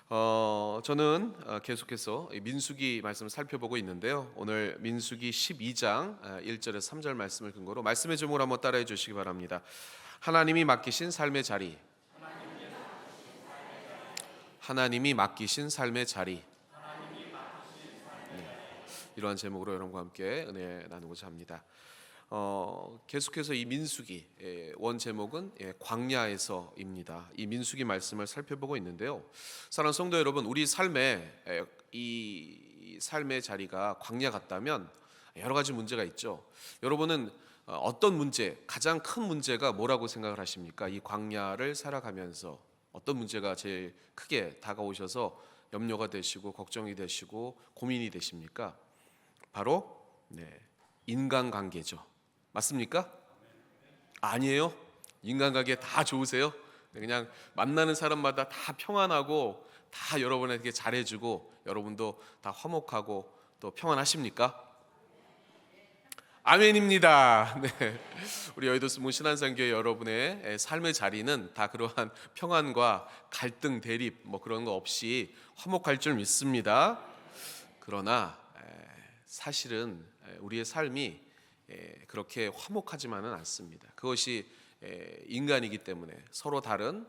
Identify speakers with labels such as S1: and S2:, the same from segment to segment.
S1: 저는 계속해서 민수기 말씀을 살펴보고 있는데요. 오늘 민수기 12장 1절에서 3절 말씀을 근거로 말씀의 제목을 한번 따라해 주시기 바랍니다. 하나님이 맡기신 삶의 자리. 하나님이 맡기신 삶의 자리. 이러한 제목으로 여러분과 함께 은혜 나누고자 합니다. 계속해서 이 민수기 원 제목은 광야에서입니다. 이 민수기 말씀을 살펴보고 있는데요. 사랑하는 성도 여러분, 우리 삶에 이 삶의 자리가 광야 같다면 여러 가지 문제가 있죠. 여러분은 어떤 문제, 가장 큰 문제가 뭐라고 생각을 하십니까? 이 광야를 살아가면서 어떤 문제가 제일 크게 다가오셔서 염려가 되시고 걱정이 되시고 고민이 되십니까? 바로 인간관계죠. 맞습니까? 아니에요? 인간관계 다 좋으세요? 그냥 만나는 사람마다 다 평안하고 다 여러분에게 잘해주고 여러분도 다 화목하고 또 평안하십니까? 아멘입니다. 네. 우리 여의도 스모 신한산교회 여러분의 삶의 자리는 다 그러한 평안과 갈등, 대립 그런 거 없이 화목할 줄 믿습니다. 그러나 사실은 우리의 삶이 그렇게 화목하지만은 않습니다. 그것이 인간이기 때문에 서로 다른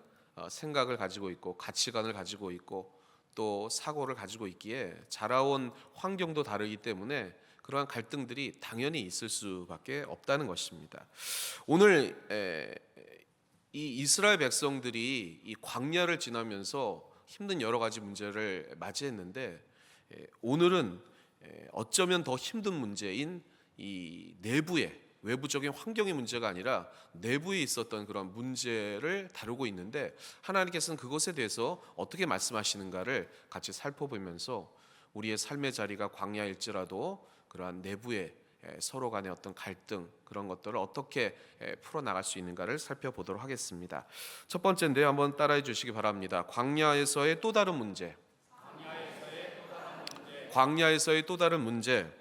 S1: 생각을 가지고 있고 가치관을 가지고 있고 또 사고를 가지고 있기에 자라온 환경도 다르기 때문에 그러한 갈등들이 당연히 있을 수밖에 없다는 것입니다. 오늘 이 이스라엘 백성들이 이 광야를 지나면서 힘든 여러 가지 문제를 맞이했는데 오늘은 어쩌면 더 힘든 문제인 이 내부의 외부적인 환경의 문제가 아니라 내부에 있었던 그런 문제를 다루고 있는데 하나님께서는 그것에 대해서 어떻게 말씀하시는가를 같이 살펴보면서 우리의 삶의 자리가 광야일지라도 그러한 내부의 서로 간의 어떤 갈등 그런 것들을 어떻게 풀어나갈 수 있는가를 살펴보도록 하겠습니다. 첫 번째인데요, 한번 따라해 주시기 바랍니다. 광야에서의 또 다른 문제. 광야에서의 또 다른 문제.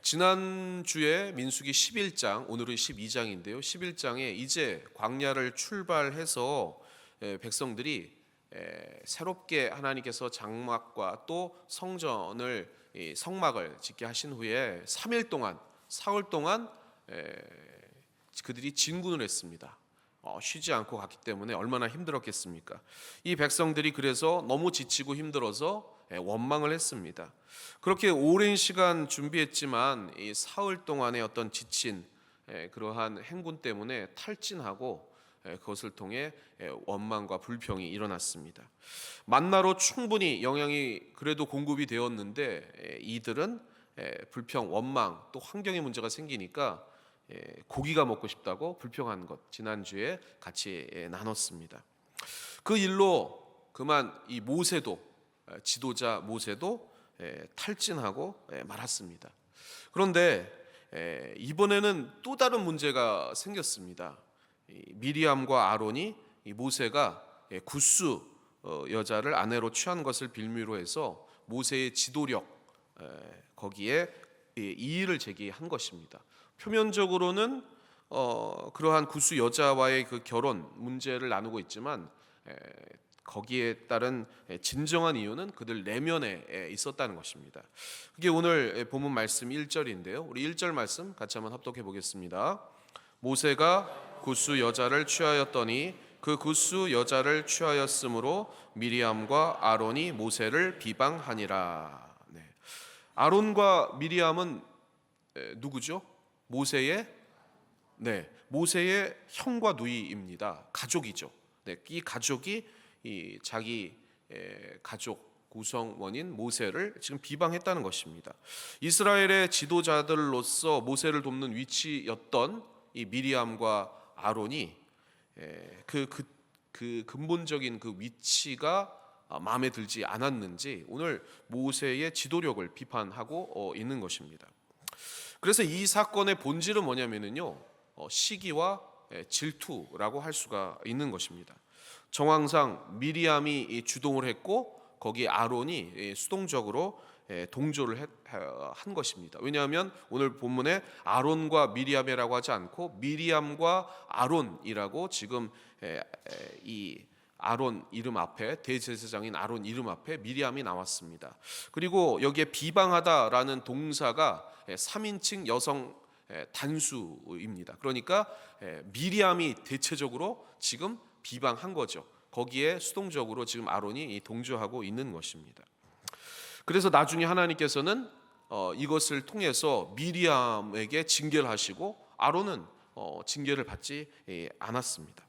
S1: 지난주에 민수기 11장, 오늘은 12장인데요. 11장에 이제 광야를 출발해서 백성들이 새롭게 하나님께서 장막과 또 성막을 짓게 하신 후에 3일 동안, 사흘 동안 그들이 진군을 했습니다. 쉬지 않고 갔기 때문에 얼마나 힘들었겠습니까? 이 백성들이 그래서 너무 지치고 힘들어서 원망을 했습니다. 그렇게 오랜 시간 준비했지만 이 사흘 동안의 어떤 지친 그러한 행군 때문에 탈진하고 그것을 통해 원망과 불평이 일어났습니다. 만나로 충분히 영양이 그래도 공급이 되었는데 이들은 불평, 원망 또 환경의 문제가 생기니까 고기가 먹고 싶다고 불평한 것 지난주에 같이 나눴습니다. 그 일로 그만 이 모세도 지도자 모세도 탈진하고 말았습니다. 그런데 이번에는 또 다른 문제가 생겼습니다. 미리암과 아론이 모세가 굿수 여자를 아내로 취한 것을 빌미로 해서 모세의 지도력 거기에 이의를 제기한 것입니다. 표면적으로는 그러한 굿수 여자와의 그 결혼 문제를 나누고 있지만 거기에 따른 진정한 이유는 그들 내면에 있었다는 것입니다. 그게 오늘 본문 말씀 1절인데요. 우리 1절 말씀 같이 한번 합독해 보겠습니다. 모세가 굿수 여자를 취하였더니 그 굿수 여자를 취하였으므로 미리암과 아론이 모세를 비방하니라. 아론과 미리암은 누구죠? 모세의 형과 누이입니다. 가족이죠. 이 가족이 이 자기 가족 구성원인 모세를 지금 비방했다는 것입니다. 이스라엘의 지도자들로서 모세를 돕는 위치였던 이 미리암과 아론이 그 근본적인 그 위치가 마음에 들지 않았는지 오늘 모세의 지도력을 비판하고 있는 것입니다. 그래서 이 사건의 본질은 뭐냐면요, 시기와 질투라고 할 수가 있는 것입니다. 정황상 미리암이 주동을 했고 거기에 아론이 수동적으로 동조를 한 것입니다. 왜냐하면 오늘 본문에 아론과 미리암이라고 하지 않고 미리암과 아론이라고 지금 이 아론 이름 앞에, 대제사장인 아론 이름 앞에 미리암이 나왔습니다. 그리고 여기에 비방하다라는 동사가 3인칭 여성 단수입니다. 그러니까 미리암이 대체적으로 지금 비방한 거죠. 거기에 수동적으로 지금 아론이 동조하고 있는 것입니다. 그래서 나중에 하나님께서는 이것을 통해서 미리암에게 징계를 하시고 아론은 징계를 받지 않았습니다.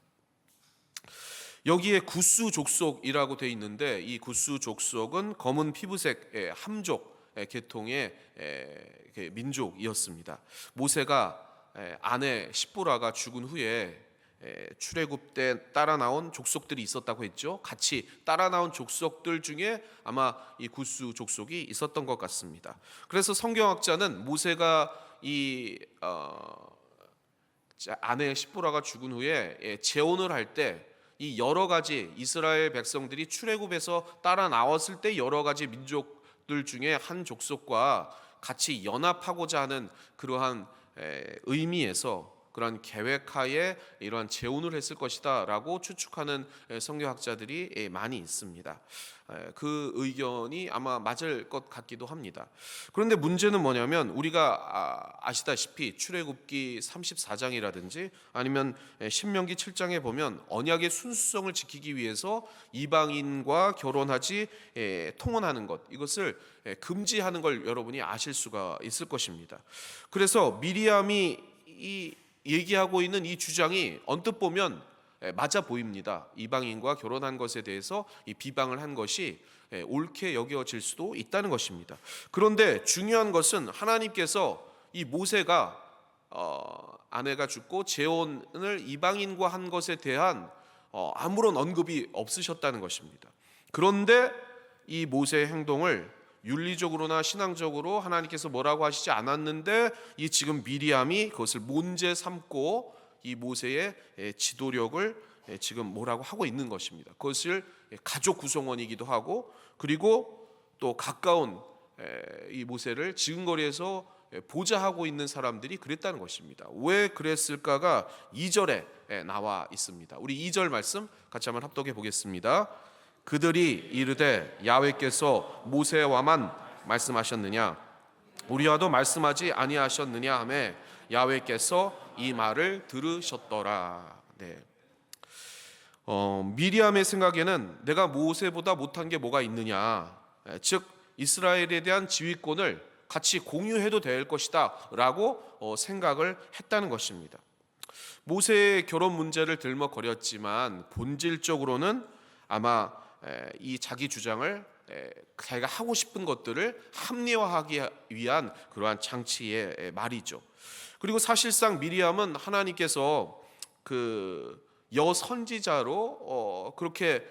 S1: 여기에 구스 족속이라고 되어 있는데 이 구스 족속은 검은 피부색 함족 계통의 민족이었습니다. 모세가 아내 십보라가 죽은 후에 출애굽 때 따라 나온 족속들이 있었다고 했죠. 같이 따라 나온 족속들 중에 아마 이 구스 족속이 있었던 것 같습니다. 그래서 성경학자는 모세가 이 아내 십보라가 죽은 후에 재혼을 할 때 이 여러 가지 이스라엘 백성들이 출애굽에서 따라 나왔을 때 여러 가지 민족들 중에 한 족속과 같이 연합하고자 하는 그러한 의미에서 그러한 계획하에 이러한 재혼을 했을 것이다라고 추측하는 성경학자들이 많이 있습니다. 그 의견이 아마 맞을 것 같기도 합니다. 그런데 문제는 뭐냐면 우리가 아시다시피 출애굽기 34장이라든지 아니면 신명기 7장에 보면 언약의 순수성을 지키기 위해서 이방인과 결혼하지 통혼하는 것, 이것을 금지하는 걸 여러분이 아실 수가 있을 것입니다. 그래서 미리암이 얘기하고 있는 이 주장이 언뜻 보면 맞아 보입니다. 이방인과 결혼한 것에 대해서 이 비방을 한 것이 옳게 여겨질 수도 있다는 것입니다. 그런데 중요한 것은 하나님께서 이 모세가 아내가 죽고 재혼을 이방인과 한 것에 대한 아무런 언급이 없으셨다는 것입니다. 그런데 이 모세의 행동을 윤리적으로나 신앙적으로 하나님께서 뭐라고 하시지 않았는데 이 지금 미리암이 그것을 문제 삼고 이 모세의 지도력을 지금 뭐라고 하고 있는 것입니다. 그것을 가족 구성원이기도 하고 그리고 또 가까운 이 모세를 지근거리에서 보좌하고 있는 사람들이 그랬다는 것입니다. 왜 그랬을까가 2절에 나와 있습니다. 우리 2절 말씀 같이 한번 합독해 보겠습니다. 그들이 이르되 야훼께서 모세와만 말씀하셨느냐 우리와도 말씀하지 아니하셨느냐 하매 야훼께서 이 말을 들으셨더라. 네. 미리암의 생각에는 내가 모세보다 못한 게 뭐가 있느냐, 즉 이스라엘에 대한 지휘권을 같이 공유해도 될 것이다 라고 생각을 했다는 것입니다. 모세의 결혼 문제를 들먹거렸지만 본질적으로는 아마 이 자기 주장을 자기가 하고 싶은 것들을 합리화하기 위한 그러한 장치의 말이죠. 그리고 사실상 미리암은 하나님께서 그 여선지자로 그렇게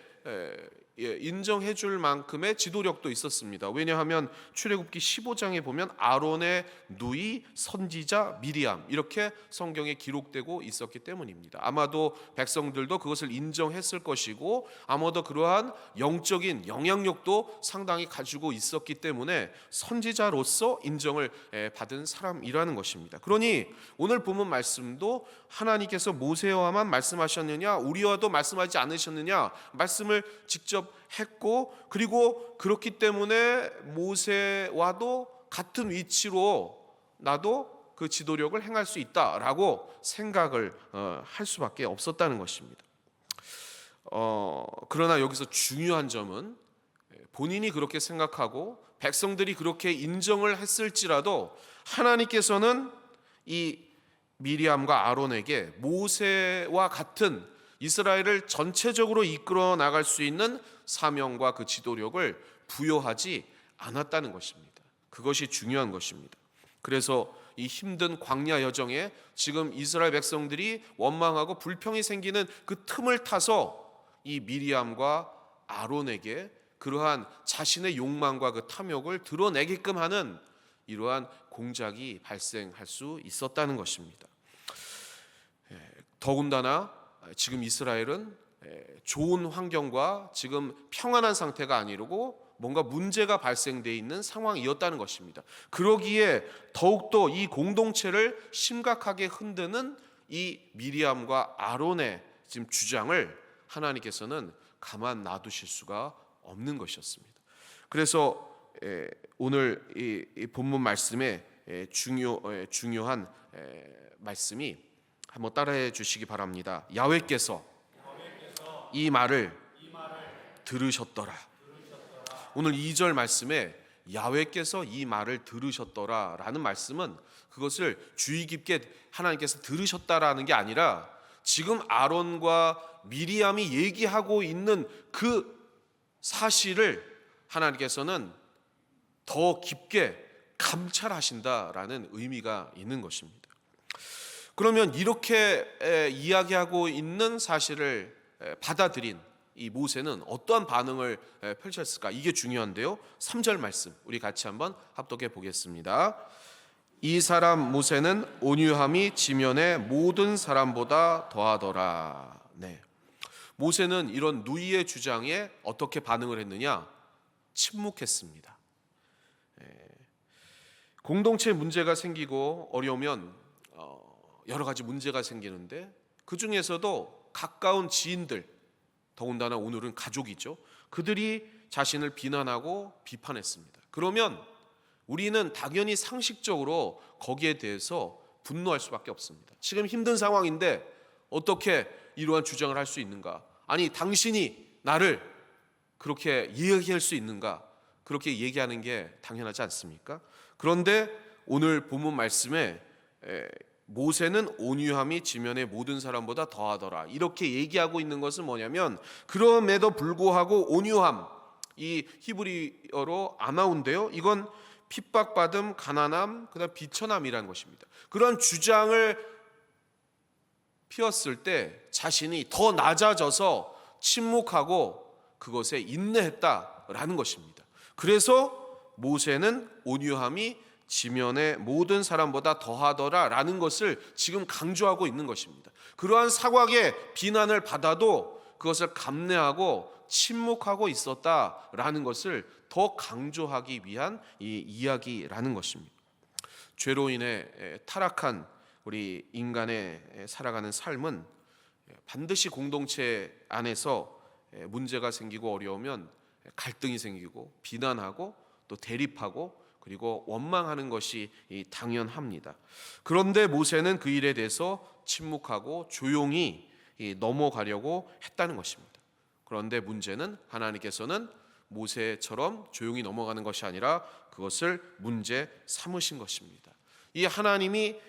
S1: 인정해 줄 만큼의 지도력도 있었습니다. 왜냐하면 출애굽기 15장에 보면 아론의 누이 선지자 미리암 이렇게 성경에 기록되고 있었기 때문입니다. 아마도 백성들도 그것을 인정했을 것이고 아마도 그러한 영적인 영향력도 상당히 가지고 있었기 때문에 선지자로서 인정을 받은 사람이라는 것입니다. 그러니 오늘 본문 말씀도 하나님께서 모세와만 말씀하셨느냐 우리와도 말씀하지 않으셨느냐 말씀을 직접 했고 그리고 그렇기 때문에 모세와도 같은 위치로 나도 그 지도력을 행할 수 있다라고 생각을 할 수밖에 없었다는 것입니다. 그러나 여기서 중요한 점은 본인이 그렇게 생각하고 백성들이 그렇게 인정을 했을지라도 하나님께서는 이 미리암과 아론에게 모세와 같은 이스라엘을 전체적으로 이끌어 나갈 수 있는 사명과 그 지도력을 부여하지 않았다는 것입니다. 그것이 중요한 것입니다. 그래서 이 힘든 광야 여정에 지금 이스라엘 백성들이 원망하고 불평이 생기는 그 틈을 타서 이 미리암과 아론에게 그러한 자신의 욕망과 그 탐욕을 드러내게끔 하는 이러한 공작이 발생할 수 있었다는 것입니다. 더군다나 지금 이스라엘은 좋은 환경과 지금 평안한 상태가 아니고 뭔가 문제가 발생돼 있는 상황이었다는 것입니다. 그러기에 더욱더 이 공동체를 심각하게 흔드는 이 미리암과 아론의 지금 주장을 하나님께서는 가만 놔두실 수가 없는 것이었습니다. 그래서 오늘 이 본문 말씀에 중요한 말씀이 한번 따라해 주시기 바랍니다. 야훼께서 이 말을 들으셨더라. 오늘 2절 말씀에 야훼께서 이 말을 들으셨더라 라는 말씀은 그것을 주의 깊게 하나님께서 들으셨다라는 게 아니라 지금 아론과 미리암이 얘기하고 있는 그 사실을 하나님께서는 더 깊게 감찰하신다라는 의미가 있는 것입니다. 그러면 이렇게 이야기하고 있는 사실을 받아들인 이 모세는 어떠한 반응을 펼쳤을까? 이게 중요한데요. 3절 말씀 우리 같이 한번 합독해 보겠습니다. 이 사람 모세는 온유함이 지면의 모든 사람보다 더하더라. 네. 모세는 이런 누이의 주장에 어떻게 반응을 했느냐? 침묵했습니다. 공동체 문제가 생기고 어려우면 여러 가지 문제가 생기는데 그 중에서도 가까운 지인들, 더군다나 오늘은 가족이죠. 그들이 자신을 비난하고 비판했습니다. 그러면 우리는 당연히 상식적으로 거기에 대해서 분노할 수밖에 없습니다. 지금 힘든 상황인데 어떻게 이러한 주장을 할 수 있는가? 아니 당신이 나를 그렇게 이야기할 수 있는가? 그렇게 얘기하는 게 당연하지 않습니까? 그런데 오늘 본문 말씀에 모세는 온유함이 지면의 모든 사람보다 더하더라 이렇게 얘기하고 있는 것은 뭐냐면 그럼에도 불구하고 온유함, 이 히브리어로 아마운데요, 이건 핍박받음, 가난함, 그다음 비천함이라는 것입니다. 그런 주장을 피웠을 때 자신이 더 낮아져서 침묵하고 그것에 인내했다라는 것입니다. 그래서 모세는 온유함이 지면의 모든 사람보다 더하더라 라는 것을 지금 강조하고 있는 것입니다. 그러한 사각의 비난을 받아도 그것을 감내하고 침묵하고 있었다라는 것을 더 강조하기 위한 이 이야기라는 것입니다. 죄로 인해 타락한 우리 인간의 살아가는 삶은 반드시 공동체 안에서 문제가 생기고 어려우면 갈등이 생기고 비난하고 또 대립하고 그리고 원망하는 것이 당연합니다. 그런데 모세는 그 일에 대해서 침묵하고 조용히 넘어가려고 했다는 것입니다. 그런데 문제는 하나님께서는 모세처럼 조용히 넘어가는 것이 아니라 그것을 문제 삼으신 것입니다. 이 하나님이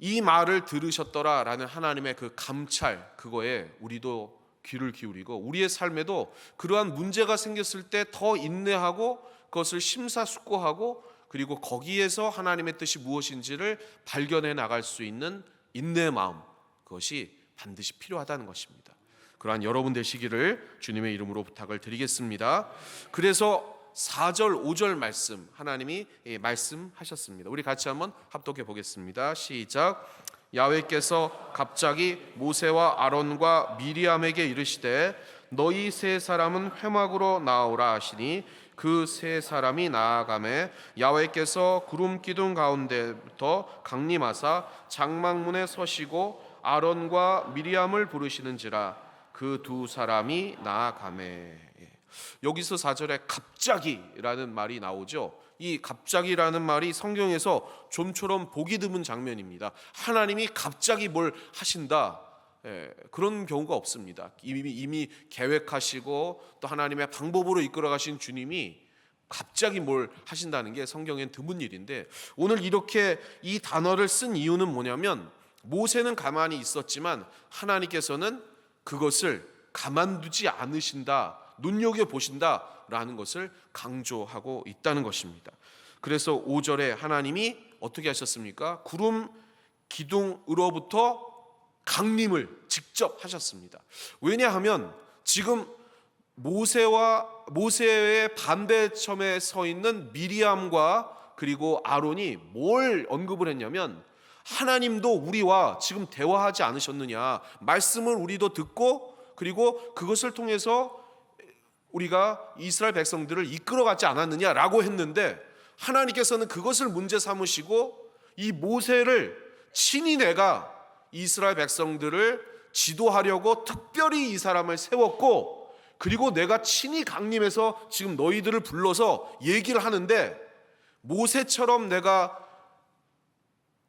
S1: 이 말을 들으셨더라라는 하나님의 그 감찰, 그거에 우리도 귀를 기울이고 우리의 삶에도 그러한 문제가 생겼을 때 더 인내하고 그것을 심사숙고하고 그리고 거기에서 하나님의 뜻이 무엇인지를 발견해 나갈 수 있는 인내의 마음, 그것이 반드시 필요하다는 것입니다. 그러한 여러분 되시기를 주님의 이름으로 부탁을 드리겠습니다. 그래서 4절 5절 말씀 하나님이 말씀하셨습니다. 우리 같이 한번 합독해 보겠습니다. 시작. 야훼께서 갑자기 모세와 아론과 미리암에게 이르시되 너희 세 사람은 회막으로 나오라 하시니 그 세 사람이 나아가매 야훼께서 구름 기둥 가운데부터 강림하사 장막문에 서시고 아론과 미리암을 부르시는지라 그 두 사람이 나아가매. 여기서 4절에 갑자기라는 말이 나오죠. 이 갑자기라는 말이 성경에서 좀처럼 보기 드문 장면입니다. 하나님이 갑자기 뭘 하신다, 그런 경우가 없습니다. 이미 계획하시고 또 하나님의 방법으로 이끌어 가신 주님이 갑자기 뭘 하신다는 게 성경엔 드문 일인데 오늘 이렇게 이 단어를 쓴 이유는 뭐냐면 모세는 가만히 있었지만 하나님께서는 그것을 가만두지 않으신다, 눈여겨보신다라는 것을 강조하고 있다는 것입니다. 그래서 5절에 하나님이 어떻게 하셨습니까? 구름 기둥으로부터 강림을 직접 하셨습니다. 왜냐하면 지금 모세의 반대점에 서 있는 미리암과 그리고 아론이 뭘 언급을 했냐면 하나님도 우리와 지금 대화하지 않으셨느냐, 말씀을 우리도 듣고 그리고 그것을 통해서 우리가 이스라엘 백성들을 이끌어가지 않았느냐라고 했는데 하나님께서는 그것을 문제 삼으시고 이 모세를 친히 내가 이스라엘 백성들을 지도하려고 특별히 이 사람을 세웠고 그리고 내가 친히 강림해서 지금 너희들을 불러서 얘기를 하는데 모세처럼 내가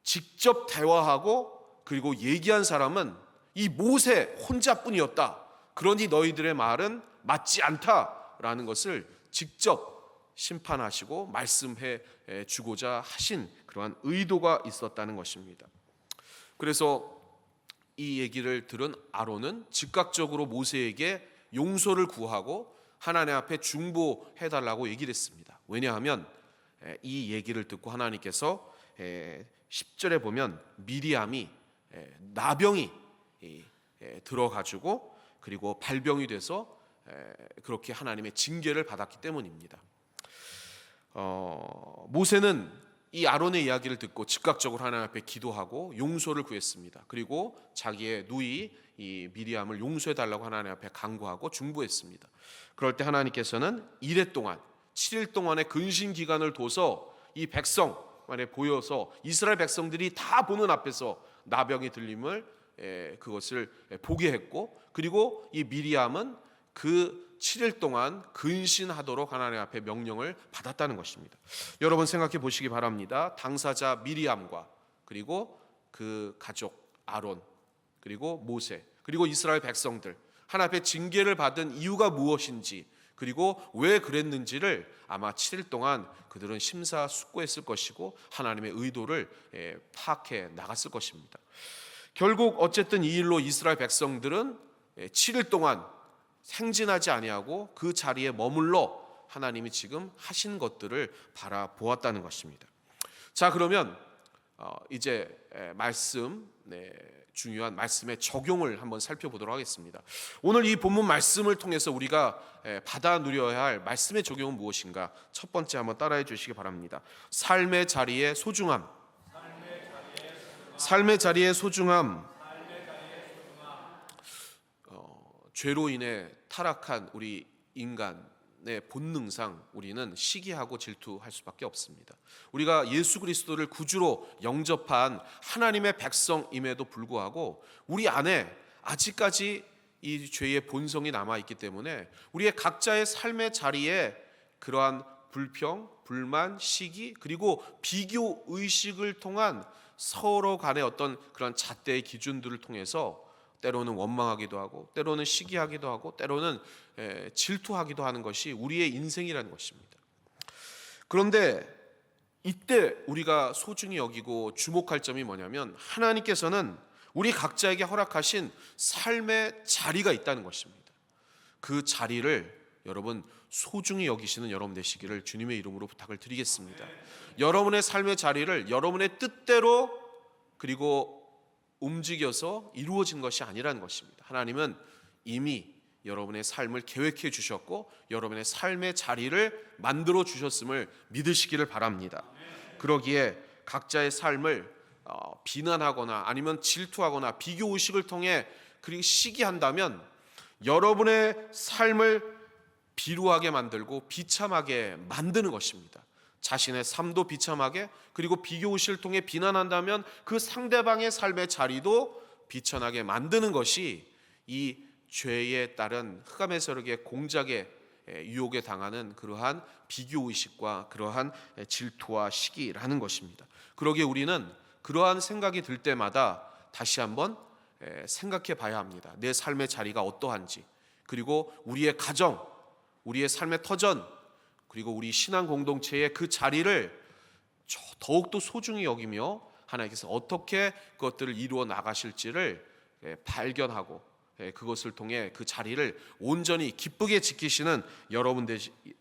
S1: 직접 대화하고 그리고 얘기한 사람은 이 모세 혼자뿐이었다. 그러니 너희들의 말은 맞지 않다라는 것을 직접 심판하시고 말씀해 주고자 하신 그러한 의도가 있었다는 것입니다. 그래서 이 얘기를 들은 아론은 즉각적으로 모세에게 용서를 구하고 하나님 앞에 중보해달라고 얘기를 했습니다. 왜냐하면 이 얘기를 듣고 하나님께서 10절에 보면 미리암이 나병이 들어가지고 그리고 발병이 돼서 그렇게 하나님의 징계를 받았기 때문입니다. 모세는 이 아론의 이야기를 듣고 즉각적으로 하나님 앞에 기도하고 용서를 구했습니다. 그리고 자기의 누이 이 미리암을 용서해달라고 하나님 앞에 간구하고 중보했습니다. 그럴 때 하나님께서는 이레 동안 7일 동안의 근신 기간을 둬서 이 백성만에 보여서 이스라엘 백성들이 다 보는 앞에서 나병이 들림을 그것을 보게 했고, 그리고 이 미리암은 그 7일 동안 근신하도록 하나님 앞에 명령을 받았다는 것입니다. 여러분 생각해 보시기 바랍니다. 당사자 미리암과 그리고 그 가족 아론 그리고 모세 그리고 이스라엘 백성들 하나님 앞에 징계를 받은 이유가 무엇인지 그리고 왜 그랬는지를 아마 7일 동안 그들은 심사숙고했을 것이고 하나님의 의도를 파악해 나갔을 것입니다. 결국 어쨌든 이 일로 이스라엘 백성들은 7일 동안 행진하지 아니하고 그 자리에 머물러 하나님이 지금 하신 것들을 바라보았다는 것입니다. 자, 그러면 이제 말씀, 중요한 말씀의 적용을 한번 살펴보도록 하겠습니다. 오늘 이 본문 말씀을 통해서 우리가 받아 누려야 할 말씀의 적용은 무엇인가? 첫 번째 한번 따라해 주시기 바랍니다. 삶의 자리의 소중함. 삶의 자리의 소중함. 죄로 인해 타락한 우리 인간의 본능상 우리는 시기하고 질투할 수밖에 없습니다. 우리가 예수 그리스도를 구주로 영접한 하나님의 백성임에도 불구하고 우리 안에 아직까지 이 죄의 본성이 남아있기 때문에 우리의 각자의 삶의 자리에 그러한 불평, 불만, 시기 그리고 비교 의식을 통한 서로 간의 어떤 그런 잣대의 기준들을 통해서 때로는 원망하기도 하고 때로는 시기하기도 하고 때로는 질투하기도 하는 것이 우리의 인생이라는 것입니다. 그런데 이때 우리가 소중히 여기고 주목할 점이 뭐냐면 하나님께서는 우리 각자에게 허락하신 삶의 자리가 있다는 것입니다. 그 자리를 여러분 소중히 여기시는 여러분 되시기를 주님의 이름으로 부탁을 드리겠습니다. 여러분의 삶의 자리를 여러분의 뜻대로 그리고 움직여서 이루어진 것이 아니라는 것입니다. 하나님은 이미 여러분의 삶을 계획해 주셨고 여러분의 삶의 자리를 만들어 주셨음을 믿으시기를 바랍니다. 그러기에 각자의 삶을 비난하거나 아니면 질투하거나 비교 의식을 통해 그리고 시기한다면 여러분의 삶을 비루하게 만들고 비참하게 만드는 것입니다. 자신의 삶도 비참하게 그리고 비교 의식을 통해 비난한다면 그 상대방의 삶의 자리도 비천하게 만드는 것이 이 죄에 따른 흑암의 세력의 공작에 유혹에 당하는 그러한 비교 의식과 그러한 질투와 시기라는 것입니다. 그러기에 우리는 그러한 생각이 들 때마다 다시 한번 생각해 봐야 합니다. 내 삶의 자리가 어떠한지 그리고 우리의 가정, 우리의 삶의 터전 그리고 우리 신앙 공동체의 그 자리를 더욱더 소중히 여기며 하나님께서 어떻게 그것들을 이루어 나가실지를 발견하고 그것을 통해 그 자리를 온전히 기쁘게 지키시는 여러분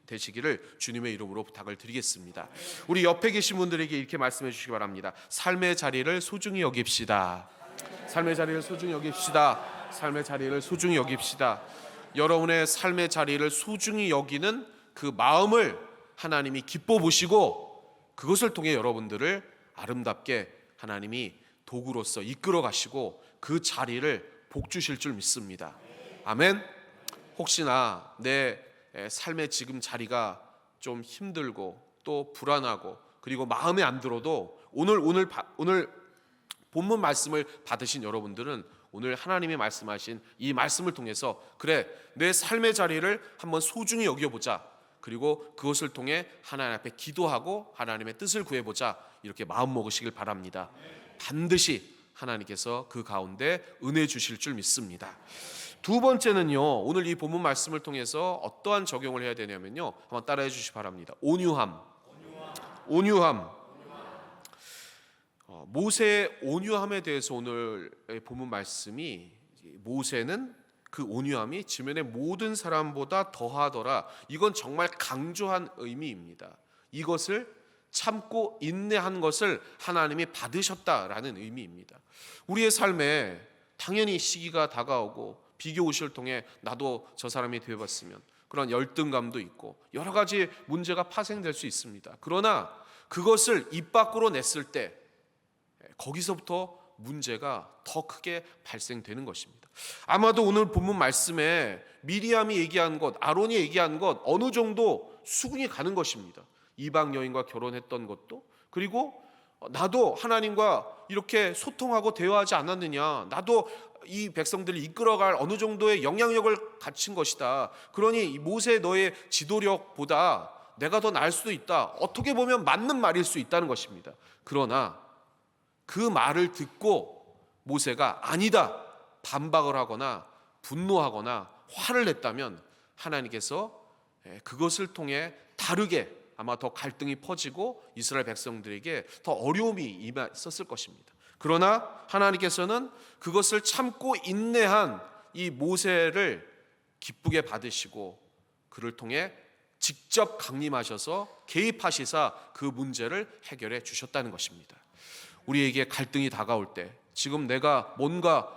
S1: 되시기를 주님의 이름으로 부탁을 드리겠습니다. 우리 옆에 계신 분들에게 이렇게 말씀해 주시기 바랍니다. 삶의 자리를 소중히 여깁시다. 삶의 자리를 소중히 여깁시다. 삶의 자리를 소중히 여깁시다. 여러분의 삶의 자리를 소중히 여기는 그 마음을 하나님이 기뻐 보시고 그것을 통해 여러분들을 아름답게 하나님이 도구로서 이끌어 가시고 그 자리를 복 주실 줄 믿습니다. 아멘. 혹시나 내 삶의 지금 자리가 좀 힘들고 또 불안하고 그리고 마음에 안 들어도 오늘 본문 말씀을 받으신 여러분들은 오늘 하나님이 말씀하신 이 말씀을 통해서 그래, 내 삶의 자리를 한번 소중히 여겨보자, 그리고 그것을 통해 하나님 앞에 기도하고 하나님의 뜻을 구해보자, 이렇게 마음 먹으시길 바랍니다. 반드시 하나님께서 그 가운데 은혜 주실 줄 믿습니다. 두 번째는요, 오늘 이 본문 말씀을 통해서 어떠한 적용을 해야 되냐면요, 한번 따라해 주시기 바랍니다. 온유함. 모세의 온유함에 대해서 오늘 본문 말씀이, 모세는 그 온유함이 지면의 모든 사람보다 더하더라, 이건 정말 강조한 의미입니다. 이것을 참고 인내한 것을 하나님이 받으셨다라는 의미입니다. 우리의 삶에 당연히 시기가 다가오고 비교의식을 통해 나도 저 사람이 되어봤으면 그런 열등감도 있고 여러 가지 문제가 파생될 수 있습니다. 그러나 그것을 입 밖으로 냈을 때 거기서부터 문제가 더 크게 발생되는 것입니다. 아마도 오늘 본문 말씀에 미리암이 얘기한 것, 아론이 얘기한 것 어느 정도 수긍이 가는 것입니다. 이방 여인과 결혼했던 것도, 그리고 나도 하나님과 이렇게 소통하고 대화하지 않았느냐, 나도 이 백성들을 이끌어갈 어느 정도의 영향력을 갖춘 것이다. 그러니 모세 너의 지도력보다 내가 더 나을 수도 있다. 어떻게 보면 맞는 말일 수 있다는 것입니다. 그러나 그 말을 듣고 모세가 아니다, 반박을 하거나 분노하거나 화를 냈다면 하나님께서 그것을 통해 다르게 아마 더 갈등이 퍼지고 이스라엘 백성들에게 더 어려움이 임했었을 것입니다. 그러나 하나님께서는 그것을 참고 인내한 이 모세를 기쁘게 받으시고 그를 통해 직접 강림하셔서 개입하시사 그 문제를 해결해 주셨다는 것입니다. 우리에게 갈등이 다가올 때, 지금 내가 뭔가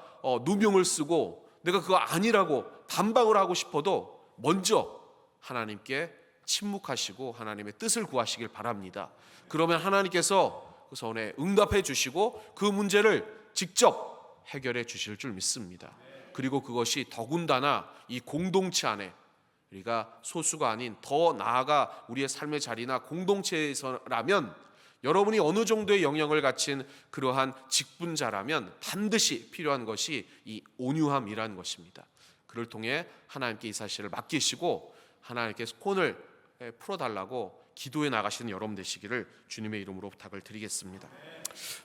S1: 누명을 쓰고 내가 그거 아니라고 반박을 하고 싶어도 먼저 하나님께 침묵하시고 하나님의 뜻을 구하시길 바랍니다. 그러면 하나님께서 그 선에 응답해 주시고 그 문제를 직접 해결해 주실 줄 믿습니다. 그리고 그것이 더군다나 이 공동체 안에, 우리가 소수가 아닌 더 나아가 우리의 삶의 자리나 공동체에서라면, 여러분이 어느 정도의 영향을 갖춘 그러한 직분자라면 반드시 필요한 것이 이 온유함이라는 것입니다. 그를 통해 하나님께 이 사실을 맡기시고 하나님께서 콘을 풀어달라고 기도해 나가시는 여러분 되시기를 주님의 이름으로 부탁을 드리겠습니다.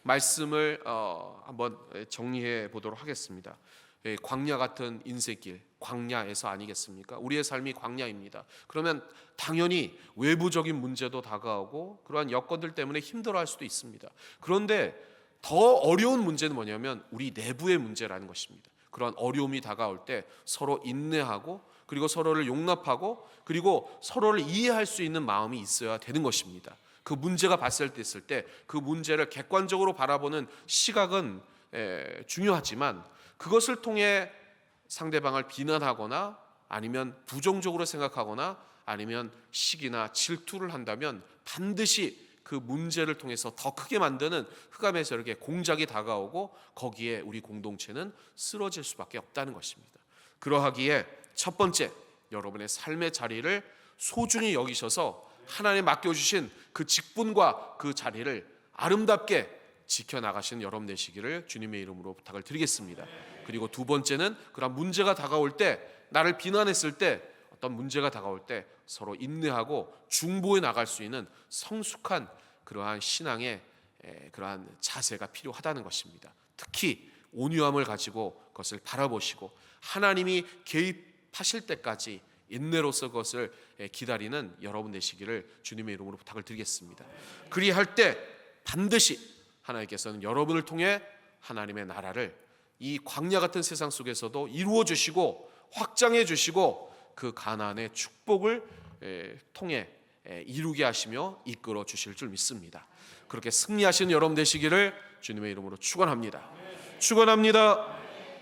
S1: 말씀을 한번 정리해 보도록 하겠습니다. 광야 같은 인생길, 광야에서 아니겠습니까? 우리의 삶이 광야입니다. 그러면 당연히 외부적인 문제도 다가오고 그러한 여건들 때문에 힘들어할 수도 있습니다. 그런데 더 어려운 문제는 뭐냐면 우리 내부의 문제라는 것입니다. 그러한 어려움이 다가올 때 서로 인내하고 그리고 서로를 용납하고 그리고 서로를 이해할 수 있는 마음이 있어야 되는 것입니다. 그 문제가 발생됐을 때 그 문제를 객관적으로 바라보는 시각은 중요하지만 그것을 통해 상대방을 비난하거나 아니면 부정적으로 생각하거나 아니면 시기나 질투를 한다면 반드시 그 문제를 통해서 더 크게 만드는 흑암의 세력의 공작이 다가오고 거기에 우리 공동체는 쓰러질 수밖에 없다는 것입니다. 그러하기에 첫 번째, 여러분의 삶의 자리를 소중히 여기셔서 하나님 맡겨주신 그 직분과 그 자리를 아름답게 지켜나가시는 여러분 되시기를 주님의 이름으로 부탁을 드리겠습니다. 그리고 두 번째는 그런 문제가 다가올 때, 나를 비난했을 때, 어떤 문제가 다가올 때 서로 인내하고 중보해 나갈 수 있는 성숙한 그러한 신앙의 그러한 자세가 필요하다는 것입니다. 특히 온유함을 가지고 그것을 바라보시고 하나님이 개입하실 때까지 인내로서 그것을 기다리는 여러분 되시기를 주님의 이름으로 부탁을 드리겠습니다. 그리할 때 반드시 하나님께서는 여러분을 통해 하나님의 나라를 이 광야 같은 세상 속에서도 이루어 주시고 확장해 주시고 그 가나안의 축복을 통해 이루게 하시며 이끌어 주실 줄 믿습니다. 그렇게 승리하시는 여러분 되시기를 주님의 이름으로 축원합니다. 축원합니다.